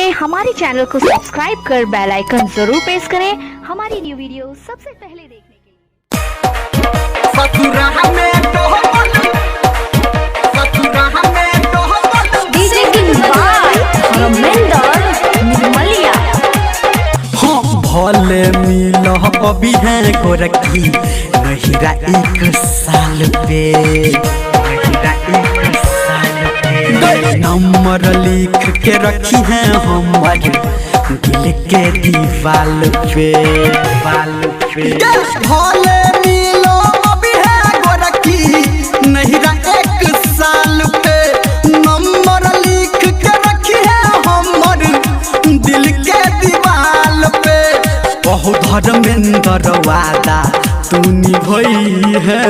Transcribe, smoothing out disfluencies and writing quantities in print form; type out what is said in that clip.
हैं हमारे चैनल को सब्सक्राइब कर बेल आइकन जरूर प्रेस करें हमारी न्यू वीडियो सबसे पहले देखने के लिए। भले मिल अभी है गोरखी नहिरा एक साल पे नंबर लिख के रखी है हमर दिल के दीवाल पे भले मिलो अभी है गोरखी नहिरा एक साल पे नंबर लिख के रखी है हमर दिल के दीवाल पे बहु धर्मेंद्र वादा तू निभई है